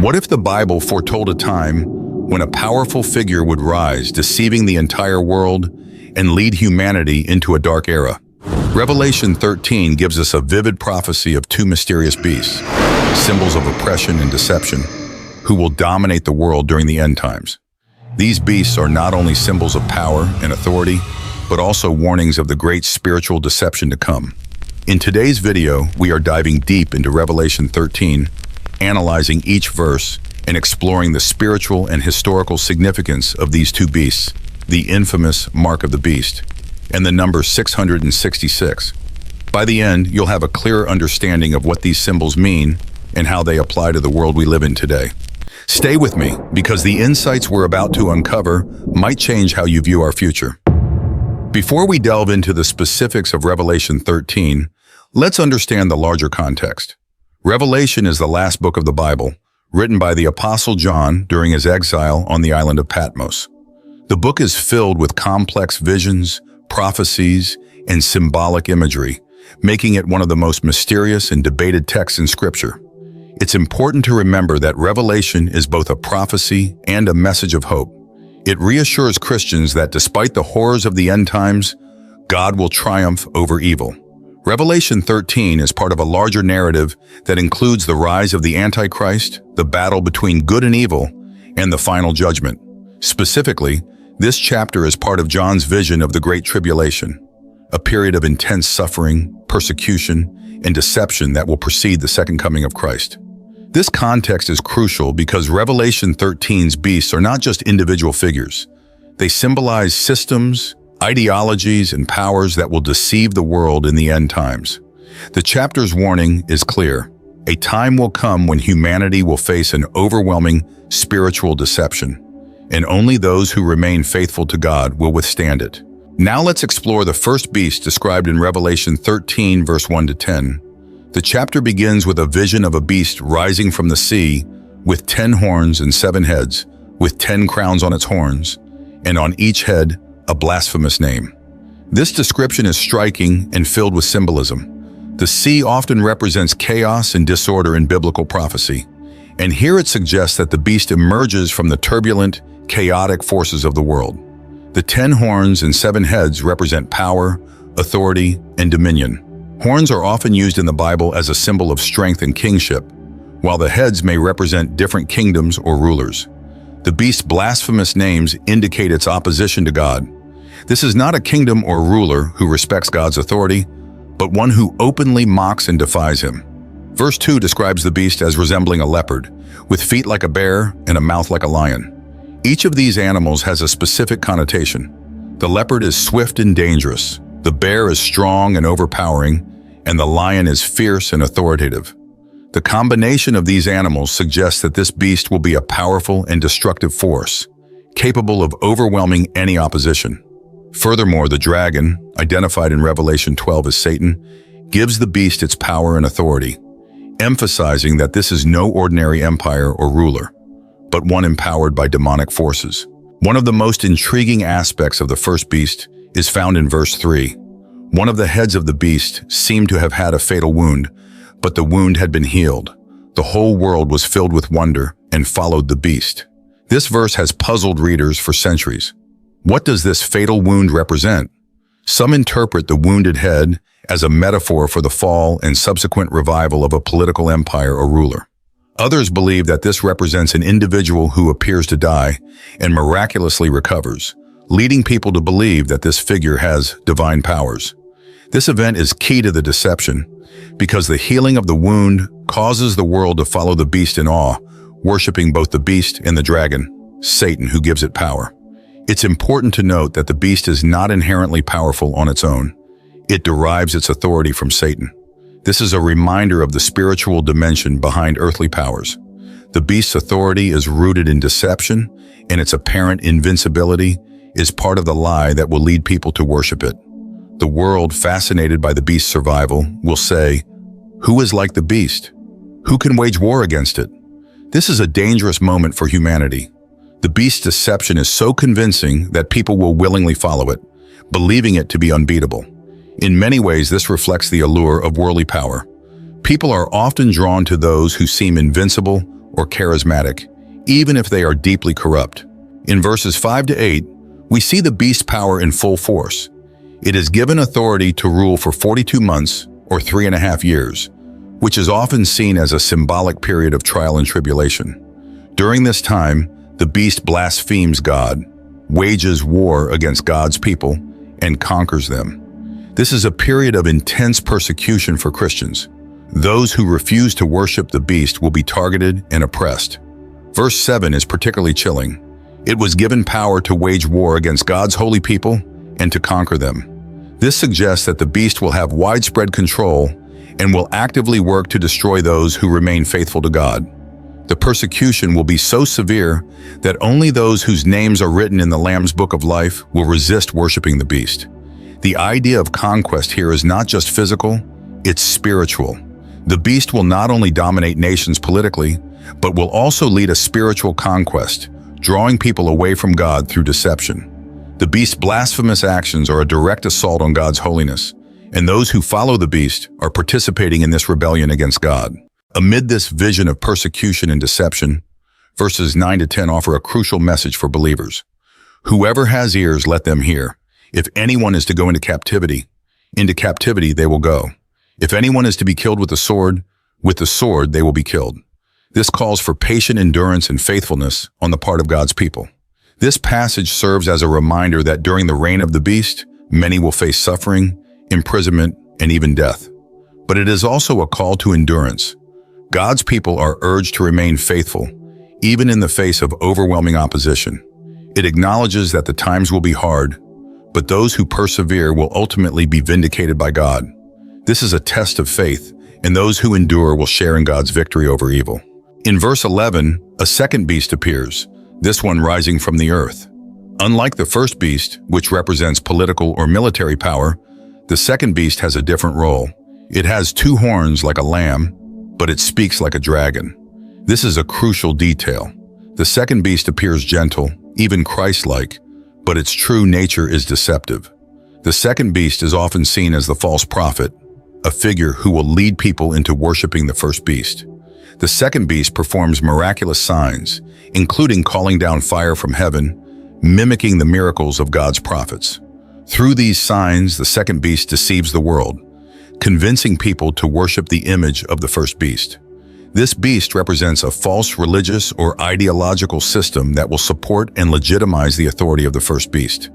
What if the Bible foretold a time when a powerful figure would rise, deceiving the entire world and lead humanity into a dark era? Revelation 13 gives us a vivid prophecy of two mysterious beasts, symbols of oppression and deception, who will dominate the world during the end times. These beasts are not only symbols of power and authority, but also warnings of the great spiritual deception to come. In today's video, we are diving deep into Revelation 13, analyzing each verse and exploring the spiritual and historical significance of these two beasts, the infamous mark of the beast, and the number 666. By the end, you'll have a clearer understanding of what these symbols mean and how they apply to the world we live in today. Stay with me, because the insights we're about to uncover might change how you view our future. Before we delve into the specifics of Revelation 13, let's understand the larger context. Revelation is the last book of the Bible, written by the Apostle John during his exile on the island of Patmos. The book is filled with complex visions, prophecies, and symbolic imagery, making it one of the most mysterious and debated texts in Scripture. It's important to remember that Revelation is both a prophecy and a message of hope. It reassures Christians that despite the horrors of the end times, God will triumph over evil. Revelation 13 is part of a larger narrative that includes the rise of the Antichrist, the battle between good and evil, and the final judgment. Specifically, this chapter is part of John's vision of the Great Tribulation, a period of intense suffering, persecution, and deception that will precede the second coming of Christ. This context is crucial because Revelation 13's beasts are not just individual figures. They symbolize systems, ideologies, and powers that will deceive the world in the end times. The chapter's warning is clear. A time will come when humanity will face an overwhelming spiritual deception, and only those who remain faithful to God will withstand it. Now let's explore the first beast described in Revelation 13, verse 1 to 10. The chapter begins with a vision of a beast rising from the sea with 10 horns and 7 heads, with 10 crowns on its horns, and on each head a blasphemous name. This description is striking and filled with symbolism. The sea often represents chaos and disorder in biblical prophecy, and here it suggests that the beast emerges from the turbulent, chaotic forces of the world. The 10 horns and 7 heads represent power, authority, and dominion. Horns are often used in the Bible as a symbol of strength and kingship, while the heads may represent different kingdoms or rulers. The beast's blasphemous names indicate its opposition to God. This is not a kingdom or ruler who respects God's authority, but one who openly mocks and defies him. Verse 2 describes the beast as resembling a leopard, with feet like a bear and a mouth like a lion. Each of these animals has a specific connotation. The leopard is swift and dangerous, the bear is strong and overpowering, and the lion is fierce and authoritative. The combination of these animals suggests that this beast will be a powerful and destructive force, capable of overwhelming any opposition. Furthermore, the dragon, identified in Revelation 12 as Satan, gives the beast its power and authority, emphasizing that this is no ordinary empire or ruler, but one empowered by demonic forces. One of the most intriguing aspects of the first beast is found in verse 3. One of the heads of the beast seemed to have had a fatal wound, but the wound had been healed. The whole world was filled with wonder and followed the beast. This verse has puzzled readers for centuries. What does this fatal wound represent? Some interpret the wounded head as a metaphor for the fall and subsequent revival of a political empire or ruler. Others believe that this represents an individual who appears to die and miraculously recovers, leading people to believe that this figure has divine powers. This event is key to the deception, because the healing of the wound causes the world to follow the beast in awe, worshiping both the beast and the dragon, Satan, who gives it power. It's important to note that the beast is not inherently powerful on its own. It derives its authority from Satan. This is a reminder of the spiritual dimension behind earthly powers. The beast's authority is rooted in deception, and its apparent invincibility is part of the lie that will lead people to worship it. The world, fascinated by the beast's survival, will say, "Who is like the beast? Who can wage war against it?" This is a dangerous moment for humanity. The beast's deception is so convincing that people will willingly follow it, believing it to be unbeatable. In many ways, this reflects the allure of worldly power. People are often drawn to those who seem invincible or charismatic, even if they are deeply corrupt. In verses 5 to 8, we see the beast's power in full force. It is given authority to rule for 42 months or 3.5 years, which is often seen as a symbolic period of trial and tribulation. During this time, the beast blasphemes God, wages war against God's people, and conquers them. This is a period of intense persecution for Christians. Those who refuse to worship the beast will be targeted and oppressed. Verse 7 is particularly chilling. It was given power to wage war against God's holy people and to conquer them. This suggests that the beast will have widespread control and will actively work to destroy those who remain faithful to God. The persecution will be so severe that only those whose names are written in the Lamb's Book of Life will resist worshiping the beast. The idea of conquest here is not just physical, it's spiritual. The beast will not only dominate nations politically, but will also lead a spiritual conquest, drawing people away from God through deception. The beast's blasphemous actions are a direct assault on God's holiness, and those who follow the beast are participating in this rebellion against God. Amid this vision of persecution and deception, verses 9 to 10 offer a crucial message for believers. Whoever has ears, let them hear. If anyone is to go into captivity they will go. If anyone is to be killed with the sword they will be killed. This calls for patient endurance and faithfulness on the part of God's people. This passage serves as a reminder that during the reign of the beast, many will face suffering, imprisonment, and even death. But it is also a call to endurance. God's people are urged to remain faithful, even in the face of overwhelming opposition. It acknowledges that the times will be hard, but those who persevere will ultimately be vindicated by God. This is a test of faith, and those who endure will share in God's victory over evil. In verse 11, a second beast appears, this one rising from the earth. Unlike the first beast, which represents political or military power, the second beast has a different role. It has 2 horns like a lamb, but it speaks like a dragon. This is a crucial detail. The second beast appears gentle, even Christ-like, but its true nature is deceptive. The second beast is often seen as the false prophet, a figure who will lead people into worshiping the first beast. The second beast performs miraculous signs, including calling down fire from heaven, mimicking the miracles of God's prophets. Through these signs, the second beast deceives the world, convincing people to worship the image of the first beast. This beast represents a false religious or ideological system that will support and legitimize the authority of the first beast.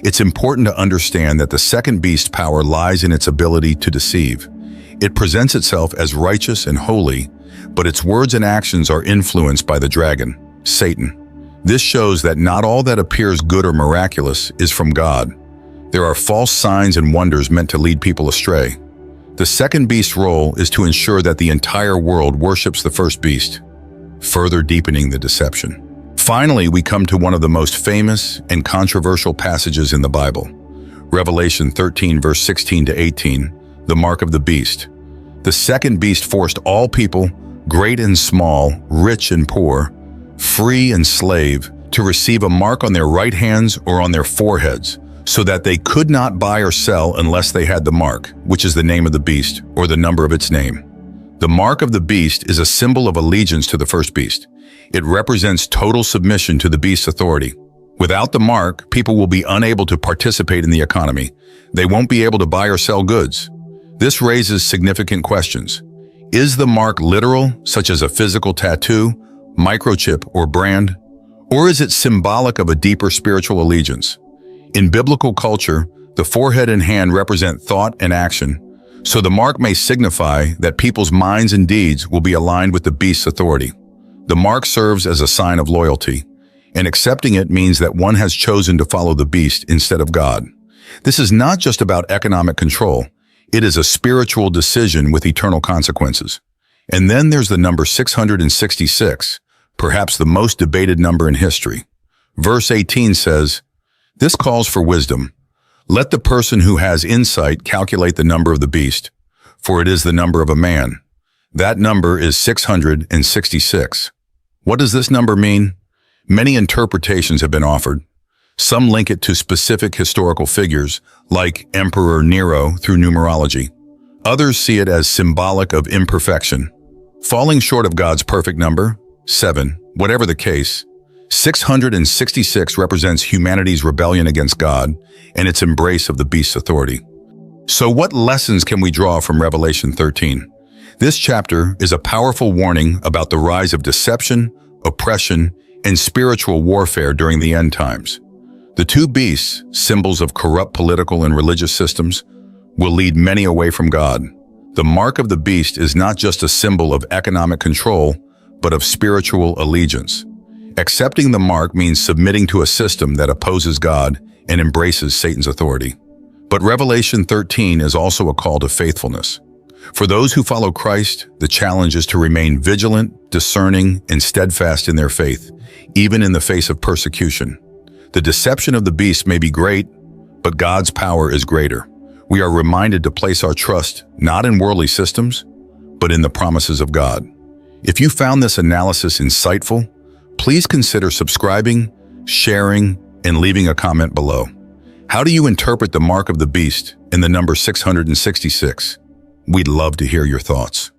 It's important to understand that the second beast's power lies in its ability to deceive. It presents itself as righteous and holy, but its words and actions are influenced by the dragon, Satan. This shows that not all that appears good or miraculous is from God. There are false signs and wonders meant to lead people astray. The second beast's role is to ensure that the entire world worships the first beast, further deepening the deception. Finally, we come to one of the most famous and controversial passages in the Bible, Revelation 13, verse 16 to 18, the mark of the beast. The second beast forced all people, great and small, rich and poor, free and slave, to receive a mark on their right hands or on their foreheads, so that they could not buy or sell unless they had the mark, which is the name of the beast or the number of its name. The mark of the beast is a symbol of allegiance to the first beast. It represents total submission to the beast's authority. Without the mark, people will be unable to participate in the economy. They won't be able to buy or sell goods. This raises significant questions. Is the mark literal, such as a physical tattoo, microchip, or brand? Or is it symbolic of a deeper spiritual allegiance? In biblical culture, the forehead and hand represent thought and action, so the mark may signify that people's minds and deeds will be aligned with the beast's authority. The mark serves as a sign of loyalty, and accepting it means that one has chosen to follow the beast instead of God. This is not just about economic control. It is a spiritual decision with eternal consequences. And then there's the number 666, perhaps the most debated number in history. Verse 18 says, "This calls for wisdom. Let the person who has insight calculate the number of the beast, for it is the number of a man. That number is 666. What does this number mean? Many interpretations have been offered. Some link it to specific historical figures, like Emperor Nero through numerology. Others see it as symbolic of imperfection, falling short of God's perfect number. 7. Whatever the case, 666 represents humanity's rebellion against God and its embrace of the beast's authority. So what lessons can we draw from Revelation 13? This chapter is a powerful warning about the rise of deception, oppression, and spiritual warfare during the end times. The two beasts, symbols of corrupt political and religious systems, will lead many away from God. The mark of the beast is not just a symbol of economic control, but of spiritual allegiance. Accepting the mark means submitting to a system that opposes God and embraces Satan's authority. But Revelation 13 is also a call to faithfulness. For those who follow Christ, the challenge is to remain vigilant, discerning, and steadfast in their faith, even in the face of persecution. The deception of the beast may be great, but God's power is greater. We are reminded to place our trust not in worldly systems, but in the promises of God. If you found this analysis insightful, please consider subscribing, sharing, and leaving a comment below. How do you interpret the mark of the beast and the number 666? We'd love to hear your thoughts.